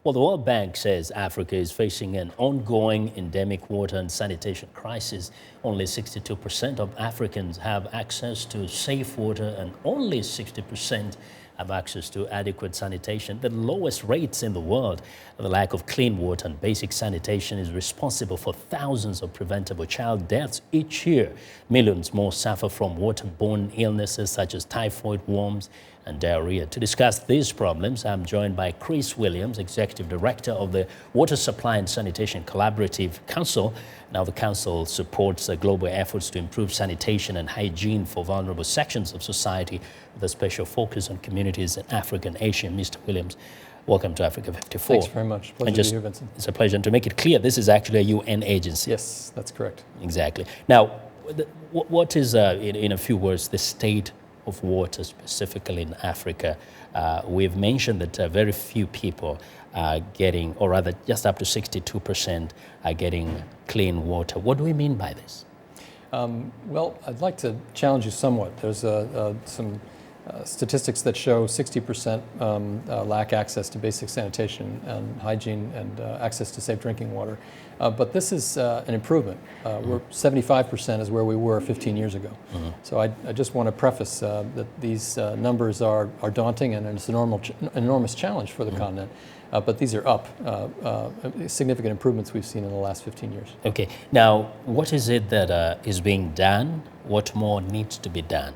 Well, the World Bank says Africa is facing an ongoing endemic water and sanitation crisis. Only 62% of Africans have access to safe water and only 60% have access to adequate sanitation, the lowest rates in the world. The lack of clean water and basic sanitation is responsible for thousands of preventable child deaths each year. Millions more suffer from waterborne illnesses such as typhoid, worms, and diarrhea. To discuss these problems, I'm joined by Chris Williams, Executive Director of the Water Supply and Sanitation Collaborative Council. Now, the Council supports global efforts to improve sanitation and hygiene for vulnerable sections of society with a special focus on communities in Africa and Asia. Mr. Williams, welcome to Africa 54. Thanks very much. Pleasure to be here, Vincent. It's a pleasure. And to make it clear, this is actually a UN agency. Yes, that's correct. Exactly. Now, what is, in a few words, the state of water specifically in Africa? We've mentioned that very few people are getting, or rather just up to 62% are getting clean water. What do we mean by this? Well, I'd like to challenge you somewhat. There's some statistics that show 60% lack access to basic sanitation and hygiene and access to safe drinking water. But this is an improvement. We're 75% is where we were 15 years ago. So I just want to preface that these numbers are daunting and it's an enormous challenge for the continent. But these are up, significant improvements we've seen in the last 15 years. Okay. Now, what is it that is being done? What more needs to be done?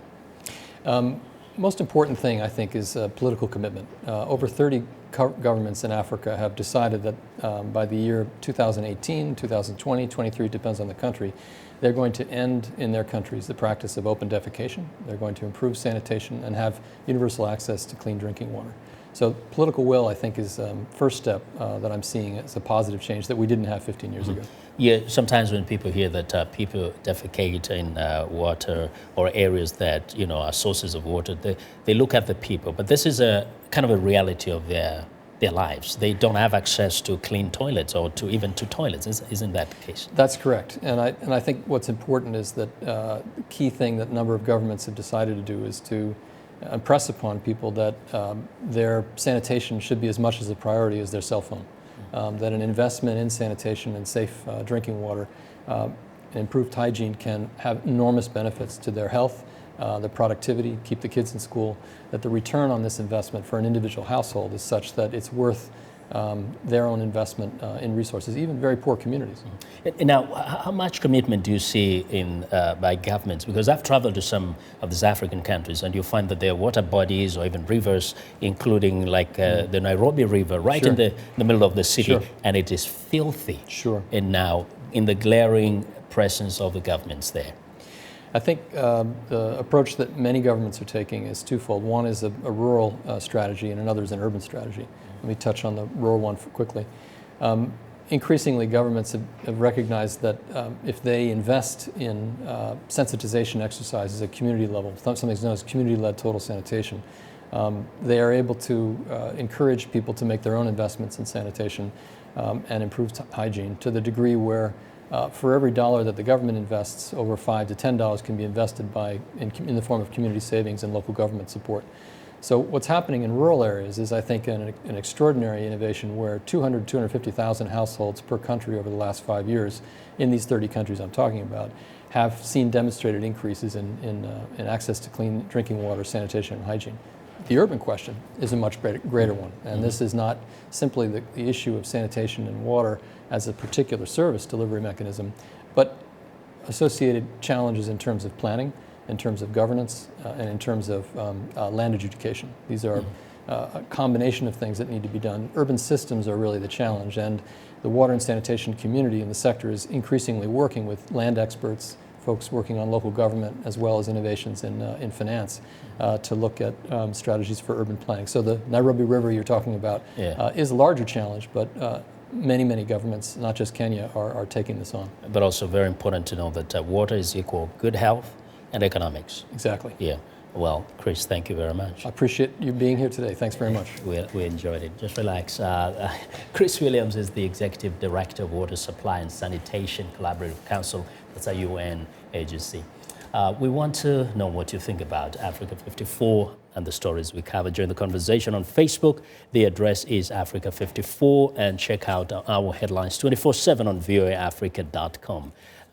Most important thing, I think, is political commitment. Over 30 governments in Africa have decided that by the year 2018, 2020, 23, depends on the country, they're going to end in their countries the practice of open defecation. They're going to improve sanitation and have universal access to clean drinking water. So political will, I think, is first step that I'm seeing as a positive change that we didn't have 15 years ago. Yeah, sometimes when people hear that people defecate in water or areas that, are sources of water, they look at the people. But this is a kind of a reality of their lives. They don't have access to clean toilets or even to toilets. Isn't that the case? That's correct. And I think what's important is that the key thing that a number of governments have decided to do is to impress upon people that their sanitation should be as much as a priority as their cell phone. That an investment in sanitation and safe drinking water and improved hygiene can have enormous benefits to their health, their productivity, keep the kids in school, that the return on this investment for an individual household is such that it's worth their own investment in resources, even very poor communities. Now, how much commitment do you see by governments? Because I've traveled to some of these African countries, and you find that there are water bodies or even rivers, including like the Nairobi River, right in the middle of the city, and it is filthy. And now, in the glaring presence of the governments there. I think the approach that many governments are taking is twofold. One is a rural strategy, and another is an urban strategy. Let me touch on the rural one quickly. Increasingly, governments have recognized that if they invest in sensitization exercises at community level, something known as community-led total sanitation, they are able to encourage people to make their own investments in sanitation and improve hygiene to the degree where for every dollar that the government invests, over $5 to $10 can be invested in the form of community savings and local government support. So what's happening in rural areas is, I think, an extraordinary innovation where 250,000 households per country over the last 5 years in these 30 countries I'm talking about have seen demonstrated increases in access to clean drinking water, sanitation, and hygiene. The urban question is a much greater one, and this is not simply the issue of sanitation and water as a particular service delivery mechanism, but associated challenges in terms of planning, in terms of governance, and in terms of land adjudication. These are a combination of things that need to be done. Urban systems are really the challenge, and the water and sanitation community in the sector is increasingly working with land experts, folks working on local government, as well as innovations in finance to look at strategies for urban planning. So the Nairobi River you're talking about is a larger challenge, but many governments, not just Kenya, are taking this on. But also very important to know that water is equal good health and economics. Exactly. Yeah. Well, Chris, thank you very much. I appreciate you being here today. Thanks very much. We enjoyed it. Just relax. Chris Williams is the Executive Director of Water Supply and Sanitation Collaborative Council. That's a UN agency. We want to know what you think about Africa 54 and the stories we covered during the conversation on Facebook. The address is Africa 54, and check out our headlines 24/7 on voaafrica.com.